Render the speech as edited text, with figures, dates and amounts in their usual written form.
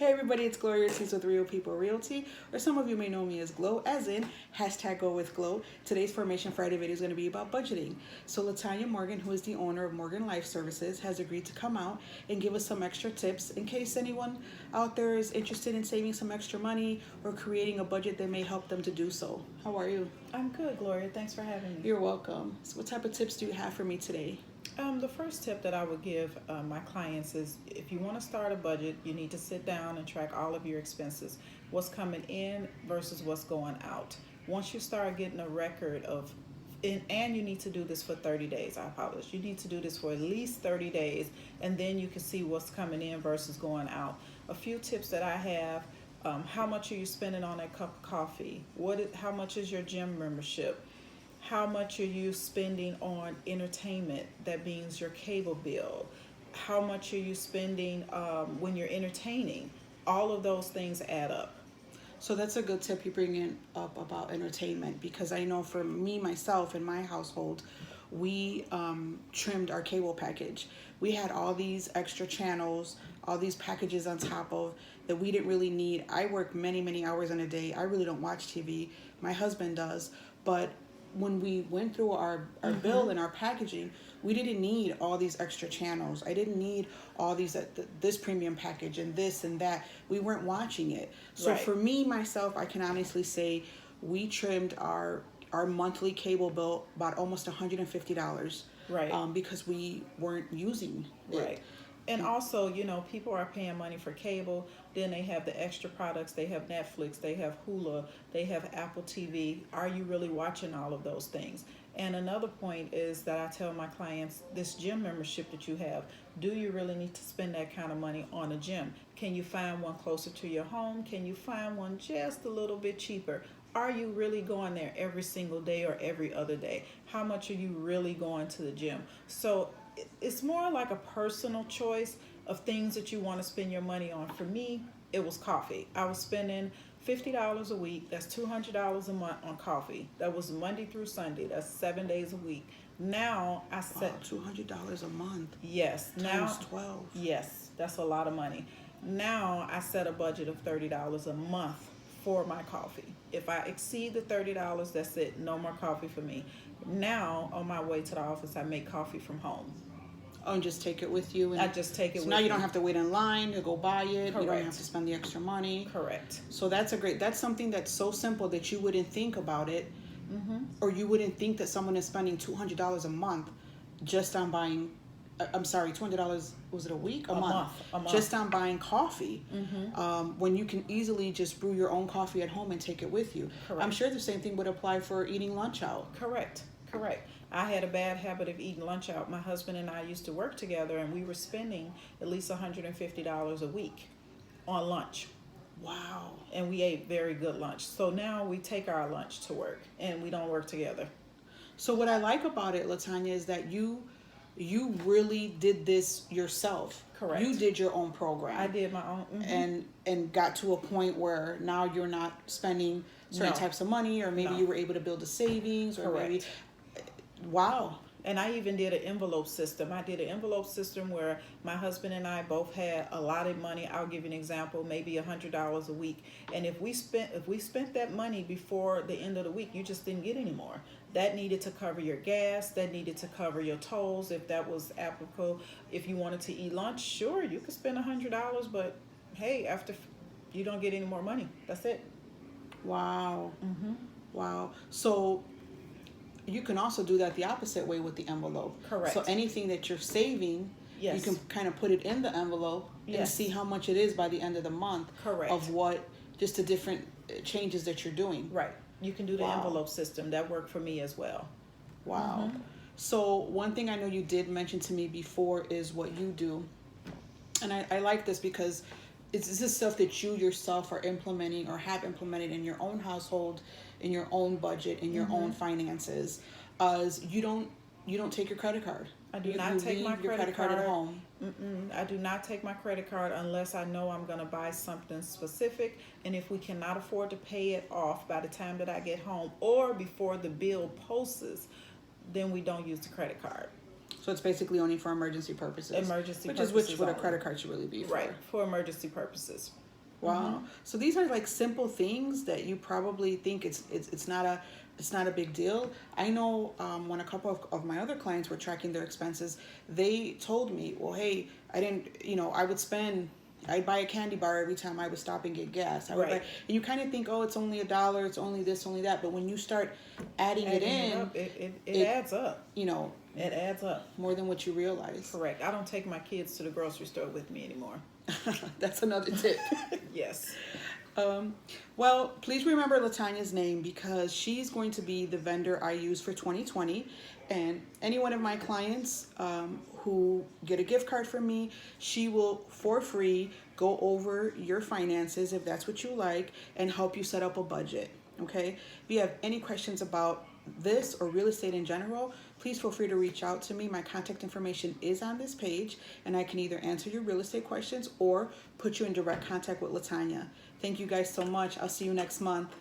Hey everybody, it's Gloria Ortiz with Real People Realty, or some of you may know me as Glow, as in hashtag Go with Glow. Today's Formation Friday video is going to be about budgeting. So Latanya Morgan, who is the owner of Morgan Life Services, has agreed to come out and give us some extra tips in case anyone out there is interested in saving some extra money or creating a budget that may help them to do so. How are you? I'm good, Gloria. Thanks for having me. You're welcome. So what type of tips do you have for me today? The first tip that I would give my clients is if you want to start a budget, you need to sit down and track all of your expenses, what's coming in versus what's going out. Once you start getting a record of, and you need to do this for 30 days, I apologize. You need to do this for at least 30 days, and then you can see what's coming in versus going out. A few tips that I have, how much are you spending on that cup of coffee? How much is your gym membership? How much are you spending on entertainment? That means your cable bill. How much are you spending when you're entertaining? All of those things add up. So that's a good tip you bring in up about entertainment, because I know for me, myself, in my household, we trimmed our cable package. We had all these extra channels, all these packages on top of that we didn't really need. I work many, many hours in a day. I really don't watch TV. My husband does. But when we went through our bill and our packaging, we didn't need all these extra channels. I didn't need all these this premium package and this and that. We weren't watching it. So Right. for me, myself, I can honestly say we trimmed our monthly cable bill about almost $150. Right. Because we weren't using it. Right. And also, people are paying money for cable. Then they have the extra products. They have Netflix. They have Hulu. They have Apple TV. Are you really watching all of those things? And another point is that I tell my clients, this gym membership that you have, do you really need to spend that kind of money on a gym? Can you find one closer to your home? Can you find one just a little bit cheaper? Are you really going there every single day or every other day? How much are you really going to the gym? So it's more like a personal choice of things that you want to spend your money on. For me, it was coffee. I was spending $50 a week. That's $200 a month on coffee. That was Monday through Sunday. That's 7 days a week. Now I set $200 a month. Yes. Times 12. Yes, that's a lot of money. Now I set a budget of $30 a month for my coffee. If I exceed the $30, that's it. No more coffee for me. Now on my way to the office, I make coffee from home. Oh, and just take it with you. And I just take it so with now you me. don't have to wait in line to go buy it. You don't Correct. have to spend the extra money. Correct. So that's something that's so simple that you wouldn't think about it, or you wouldn't think that someone is spending $200 a month just on buying. I'm sorry, $200, was it a week? A month. Just on buying coffee. When you can easily just brew your own coffee at home and take it with you. Correct. I'm sure the same thing would apply for eating lunch out. Correct. I had a bad habit of eating lunch out. My husband and I used to work together, and we were spending at least $150 a week on lunch. Wow. And we ate very good lunch. So now we take our lunch to work, and we don't work together. So what I like about it, Latanya, is that you really did this yourself. Correct. You did your own program. I did my own. And got to a point where now you're not spending certain No. types of money, or maybe No. you were able to build a savings, or Correct. maybe. Wow. And I even did an envelope system. I did an envelope system where my husband and I both had allotted money. I'll give you an example, maybe $100 a week. And if we spent that money before the end of the week, you just didn't get any more. That needed to cover your gas. That needed to cover your tolls, if that was applicable. If you wanted to eat lunch, sure, you could spend $100, but hey, after you don't get any more money. That's it. Wow. Wow. So you can also do that the opposite way with the envelope. Correct. So anything that you're saving, Yes. you can kind of put it in the envelope and Yes. see how much it is by the end of the month. Correct. Of what, just the different changes that you're doing. Right. You can do the Wow. envelope system. That worked for me as well. Wow. So one thing I know you did mention to me before is what you do. And I like this because this is stuff that you yourself are implementing or have implemented in your own household, in your own budget, in your own finances. As you don't take your credit card. I do You not take leave my your credit card at card. home. I do not take my credit card unless I know I'm going to buy something specific. And if we cannot afford to pay it off by the time that I get home or before the bill posts, then we don't use the credit card. So it's basically only for emergency purposes. Emergency which purposes is what a only. credit card should really be for. Right, for emergency purposes. Wow. So these are like simple things that you probably think it's not a big deal. I know when a couple of my other clients were tracking their expenses, they told me, well, hey, I didn't, I'd buy a candy bar every time I would stop and get gas. Right. And you kind of think, oh, it's only $1, it's only this, only that. But when you start adding it in, up, it adds up. It adds up. More than what you realize. Correct. I don't take my kids to the grocery store with me anymore. That's another tip. Yes. Well, please remember Latanya's name because she's going to be the vendor I use for 2020. And any one of my clients who get a gift card from me, she will, for free, go over your finances if that's what you like and help you set up a budget. Okay? If you have any questions about this or real estate in general, please feel free to reach out to me. My contact information is on this page, and I can either answer your real estate questions or put you in direct contact with Latanya. Thank you guys so much. I'll see you next month.